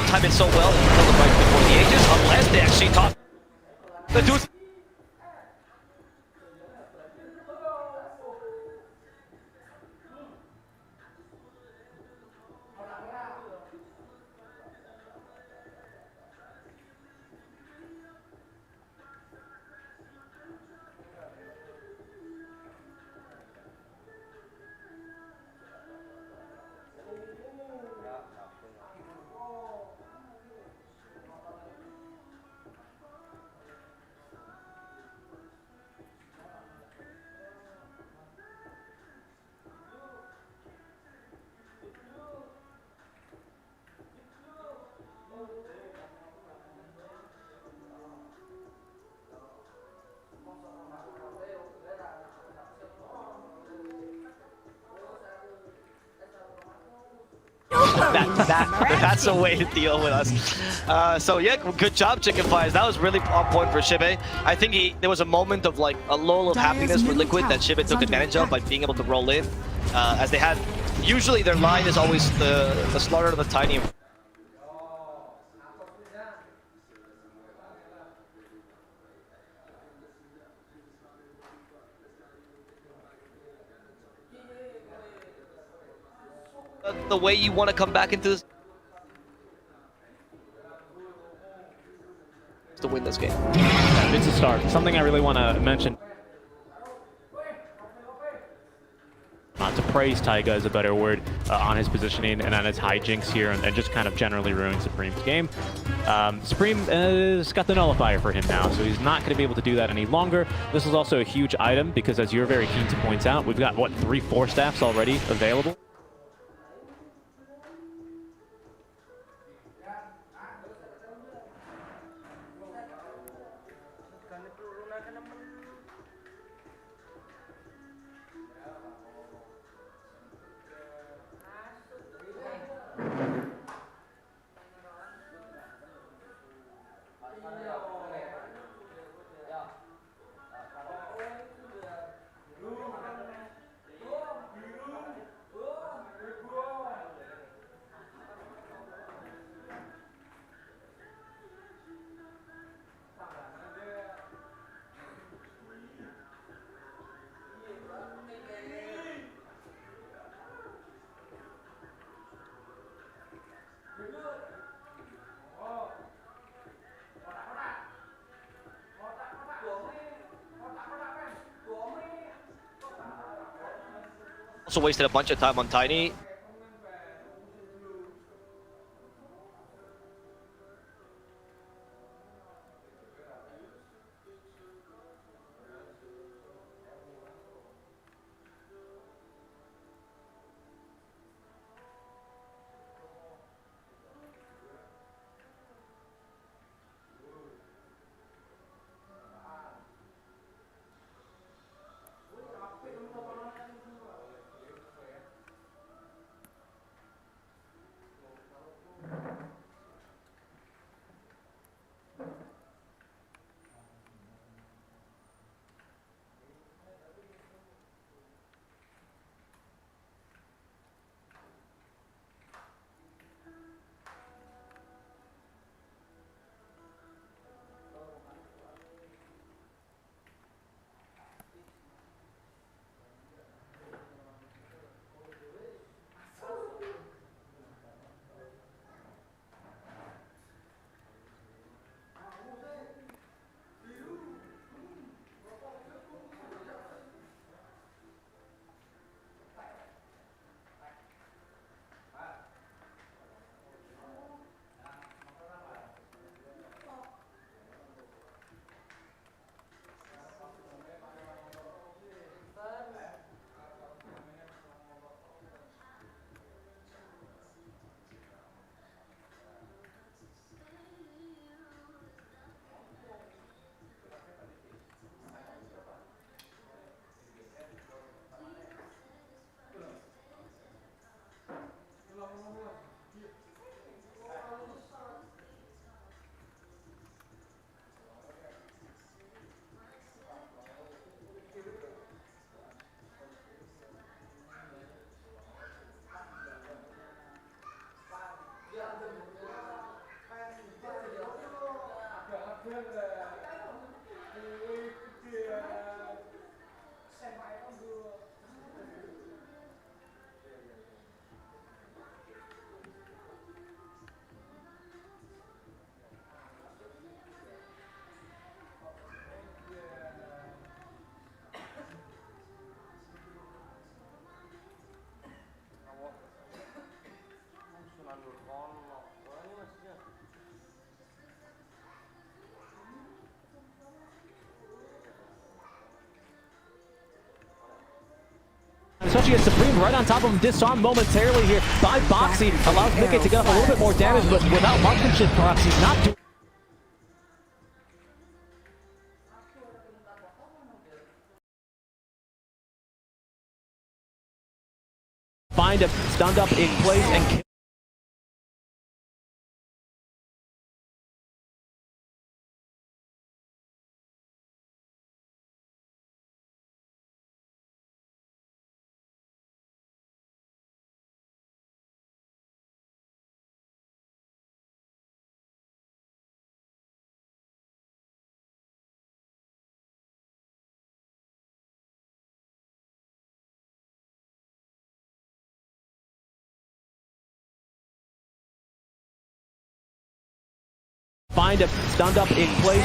time it so well, you kill them right before the Aegis, unless they actually top the dude. That's a way to deal with us. So yeah, good job, Chicken Fires. That was really on point for Xibe. I think there was a moment of like a lull of happiness for Liquid that Xibe took advantage of by being able to roll in, as they had. Usually their line is always the slaughter of the Tiny. The way you want to come back into this to win this game. It's a start. Something I really want to mention. To praise Taiga is a better word on his positioning and on his hijinks here, and just kind of generally ruin Supreme's game. Supreme has got the nullifier for him now, so he's not going to be able to do that any longer. This is also a huge item because, as you're very keen to point out, we've got, what, 3 Force Staffs already available? Also wasted a bunch of time on Tiny. Especially as Supreme right on top of him, disarmed momentarily here by Boxy, allows Mickey to get up a little bit more damage, but without marksmanship, perhaps he's not doing. Find him, stunned up in place, and find him, stunned up in place,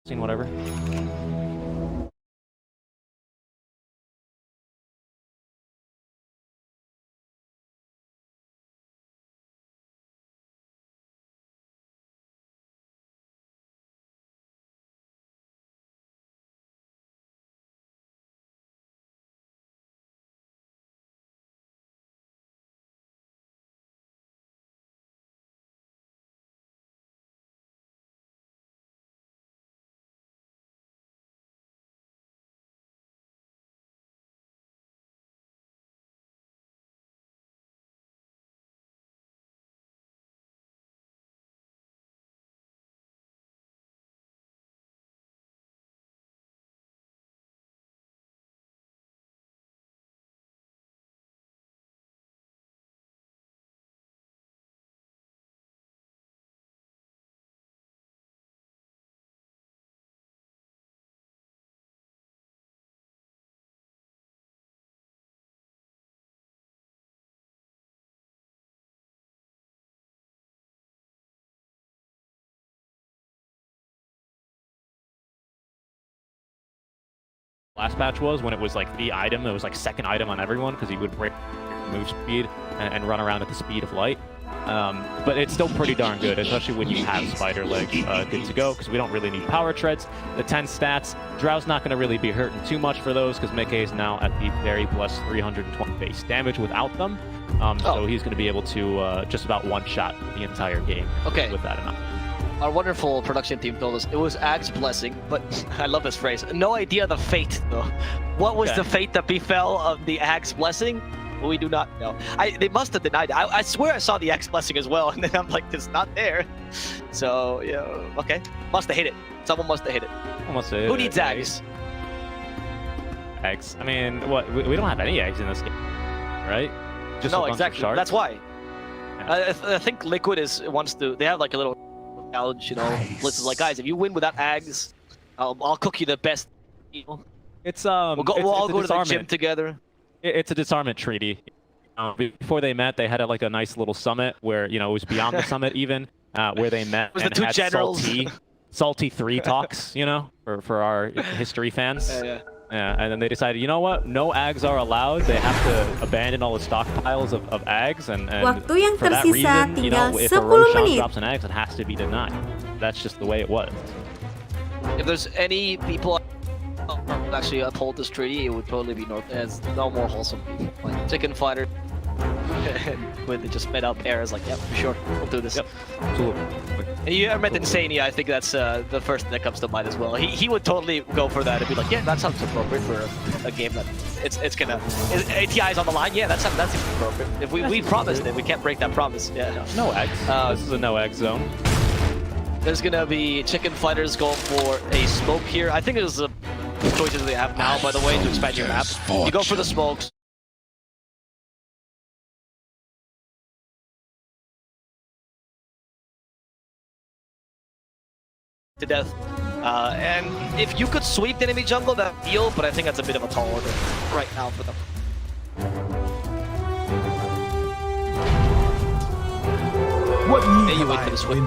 and whatever. Last patch was when it was like the item, it was like second item on everyone because he would break move speed and run around at the speed of light. But it's still pretty darn good, especially when you have Spider Legs good to go, because we don't really need Power Treads. The 10 stats, Drow's not going to really be hurting too much for those, because Mickey is now at the very plus 320 base damage without them. So he's going to be able to just about one-shot the entire game with that amount. Our wonderful production team told us it was Ag's blessing, but I love this phrase. No idea the fate, though. What was the fate that befell of the Ag's blessing? We do not know. They must have denied it. I swear I saw the X blessing as well, and then I'm like, it's not there. So, yeah, okay. Must have hit it. Someone must have hit it. Who needs eggs? Eggs. I mean, what? We don't have any eggs in this game, right? Just no, exactly. That's why. Yeah. I think Liquid wants to. They have like a little challenge, you know. Blitz's like, guys, if you win without eggs, I'll cook you the best. It's we'll all go to the gym together. It's a disarmament treaty. Before they met, they had like a nice little summit where, you know, it was beyond the summit even, where they met and had generals. salty 3 talks, you know, for our history fans. Yeah. And then they decided, you know what, no ags are allowed. They have to abandon all the stockpiles of ags, and Waktu yang for that tersisa reason, you know, tinggal if a 10 Roshan menit. drops an eggs, it has to be denied. That's just the way it was. If there's any people who actually uphold this treaty, it would totally be North. It's no more wholesome people. Like Chicken Fighter, And when they just met up, Era's like, yep, for sure, we'll do this. Yep, absolutely. And you ever met Insania? I think that's the first thing that comes to mind as well. He would totally go for that and be like, yeah, that sounds appropriate for a game that ATI is on the line. Yeah, that's appropriate. If we promised it, we can't break that promise. Yeah. No X. This is a no X zone. There's gonna be Chicken Fighters going for a smoke here. I think it was the choices they have now, by the way, to expand your map. You go for the smokes. To death. And if you could sweep the enemy jungle, that'd deal, but I think that's a bit of a tall order right now for them. What Maybe you wait for the sweep.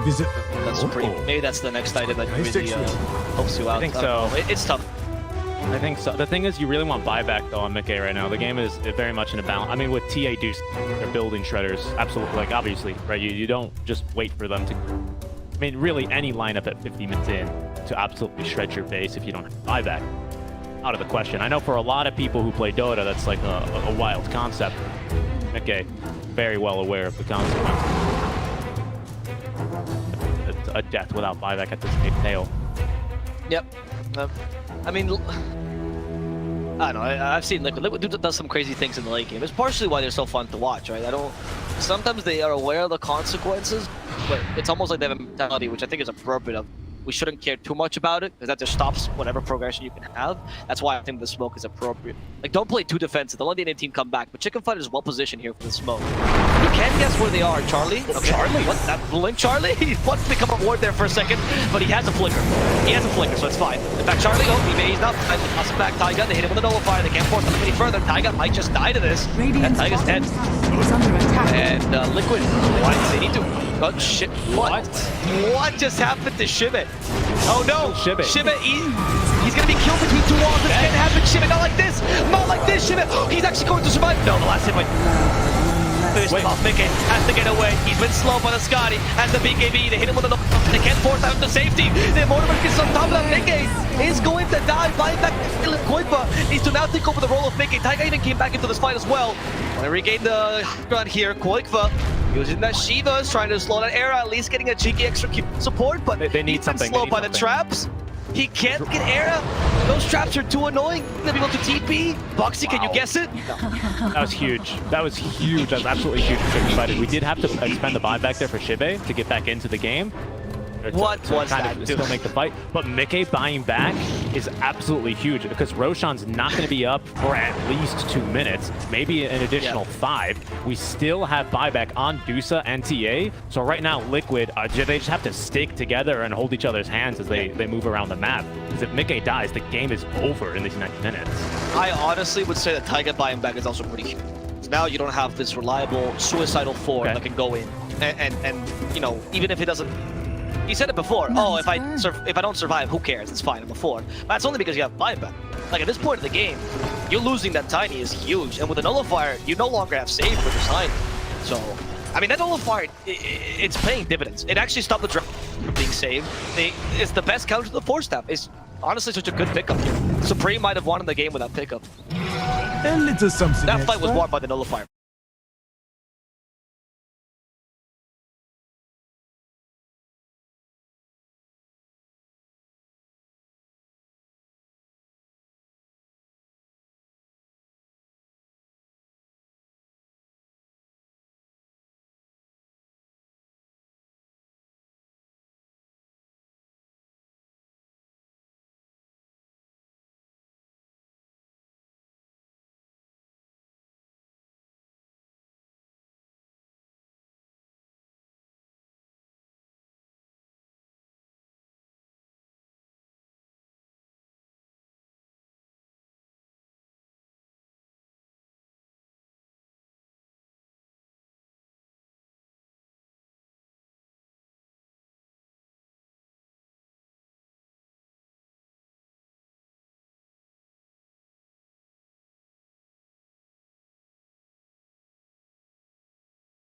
That's pretty. Oh. Maybe that's the next item that Nice really helps you out. I think so. It's tough. I think so. The thing is, you really want buyback though on Mickey right now. The game is very much in a balance. I mean, with TA Deuce, they're building shredders. Absolutely, like obviously, right? You don't just wait for them to. I mean, really, any lineup at 50 minutes in to absolutely shred your base if you don't have buyback. Out of the question. I know for a lot of people who play Dota, that's like a wild concept. Mickey, very well aware of the consequences. It's a death without buyback at this tail. Yep. I mean, I don't know. I've seen Liquid. Liquid does some crazy things in the late game. It's partially why they're so fun to watch, right? Sometimes they are aware of the consequences, but it's almost like they have a mentality, which I think is appropriate of. We shouldn't care too much about it, because that just stops whatever progression you can have. That's why I think the smoke is appropriate. Like, don't play too defensive. Don't let the Indian team come back. But Chicken Fighter is well positioned here for the smoke. You can guess where they are, Charlie. Okay. Charlie? What? That blink, Charlie? He wants to become a ward there for a second, but he has a flicker. He has a flicker, so it's fine. In fact, Charlie, he's not. Toss him back, Taiga. They hit him with a nullifier. They can't force him any further. Taiga might just die to this. And Taiga's dead. And Liquid, what? They need to. Oh shit! What? What just happened to Shibet? Oh no! Shibet. Shibet, he's gonna be killed between two walls. This can't happen, Shibet. Not like this. Not like this, Shibet. He's actually going to survive. No, the last hit went. Finished him off. Mickey has to get away. He's been slow by the Scotty. Has the BKB. They hit him with a. They can't force out to safety. The Mortimer gets on top of that. Mickey is going to die. Buying back Koipa needs to now take over the role of Mickey. Taiga even came back into this fight as well. Want to regain the ground here. Koipa using that Shiva is trying to slow that Era, at least getting a cheeky extra support, but they need something. Slowed by the traps. He can't get Era. Those traps are too annoying. They'll be able to TP. Boxy, can you guess it? No. That was huge. That was huge. That was absolutely huge for Chicken Fighters. We did have to expend the buyback there for Shibe to get back into the game. What was that? To still make the fight, but Mickey buying back is absolutely huge because Roshan's not going to be up for at least 2 minutes, maybe an additional 5. We still have buyback on Dusa and TA, so right now Liquid, they just have to stick together and hold each other's hands as they move around the map. Because if Mickey dies, the game is over in these 90 minutes. I honestly would say that Taiga buying back is also pretty huge. Now you don't have this reliable suicidal form that can go in, and you know, even if it doesn't. You said it before. Oh, if I don't survive, who cares? It's fine. I'm a 4. But that's only because you have buyback. Like at this point of the game, you're losing that Tiny is huge, and with a nullifier, you no longer have save for the Tiny. So, I mean, that nullifier, it's paying dividends. It actually stopped the draft from being saved. It's the best counter to the 4-step. It's honestly such a good pickup here. Supreme might have won in the game with that pickup. A little something That fight extra. was won by the nullifier.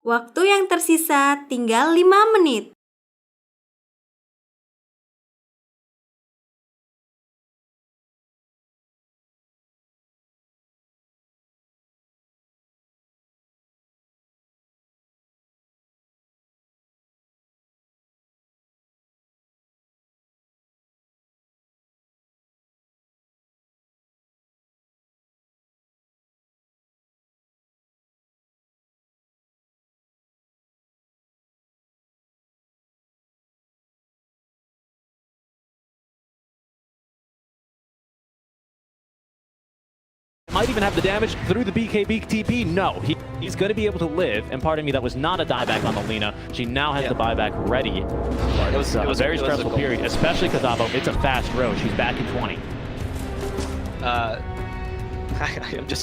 Waktu yang tersisa tinggal 5 menit. might even have the damage through the BKB TP. No, he's going to be able to live. And pardon me, that was not a dieback on the Lina. She now has the buyback ready. It was a very stressful period, especially because it's a fast road. She's back in 20.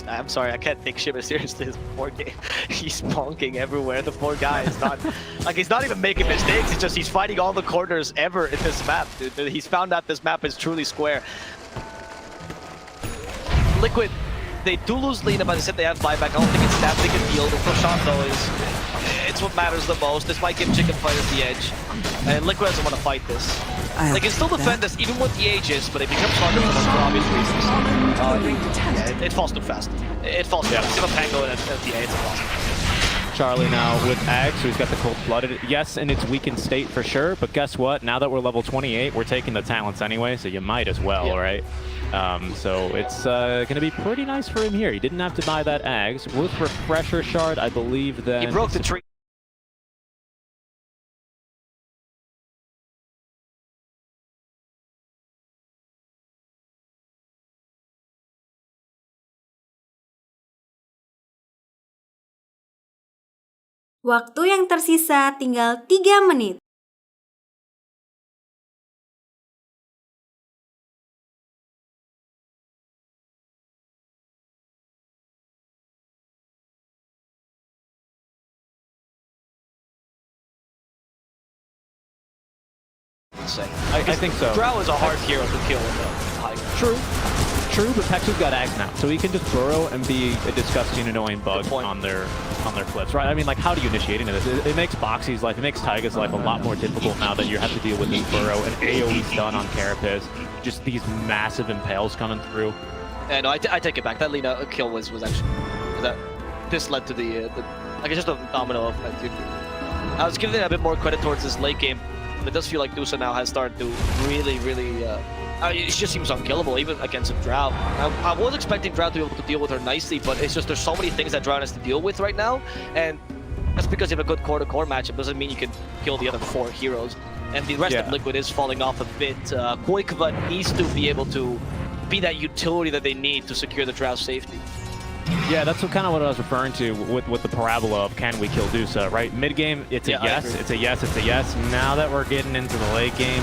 I'm sorry, I can't take Shiba seriously this poor game. He's bonking everywhere. The poor guy is not, like, he's not even making mistakes. It's just he's fighting all the corners ever in this map, dude. He's found out this map is truly square. Liquid, they do lose Lina, but I said they have buyback. I don't think it's that big a deal. The push on though it's what matters the most. This might give Chicken Fighters the edge. And Liquid doesn't want to fight this. They can still defend this even with the Aegis, but it becomes harder for them for obvious reasons. It falls too fast. It falls too fast. Give a Pango and FTA, it's impossible. Charlie now with Ag, so he's got the cold-blooded. Yes, in its weakened state for sure, but guess what? Now that we're level 28, we're taking the talents anyway, so you might as well, right? So it's going to be pretty nice for him here. He didn't have to buy that Ags. With Refresher Shard, I believe that... He broke the tree. Waktu yang tersisa tinggal 3 menit. I think so. Drow is a hard hero to kill with a high ground. True, but Pexu's got Axe now, so he can just burrow and be a disgusting, annoying bug on their clips, right? I mean, like, how do you initiate into this? It makes Boxy's life, it makes Taiga's life a lot more difficult now that you have to deal with this burrow and AoE stun on Carapace. Just these massive impales coming through. Yeah, no, I take it back. That Lina kill was actually this led to the like, it's just a domino effect. I was giving it a bit more credit towards this late game. It does feel like Dusa now has started to really, it just seems unkillable, even against a Drow. I was expecting Drow to be able to deal with her nicely, but it's just there's so many things that Drow has to deal with right now, and that's because you have a good core-to-core matchup doesn't mean you can kill the other 4 heroes. And the rest of Liquid is falling off a bit. Koikva needs to be able to be that utility that they need to secure the Drow's safety. Yeah, that's kind of what I was referring to with the parabola of can we kill Dusa, right? Mid-game, it's a yes, it's a yes, it's a yes. Now that we're getting into the late game,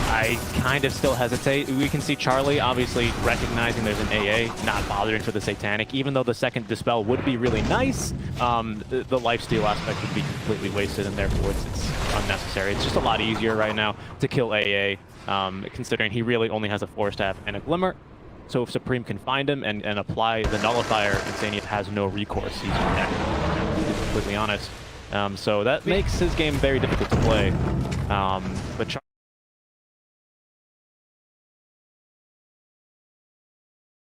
I kind of still hesitate. We can see Charlie obviously recognizing there's an AA, not bothering for the Satanic, even though the second Dispel would be really nice. The lifesteal aspect would be completely wasted, and therefore it's unnecessary. It's just a lot easier right now to kill AA, considering he really only has a Force Staff and a Glimmer. So if Supreme can find him and apply the Nullifier, Insania has no recourse. He's dead, to be completely honest. So that makes his game very difficult to play. But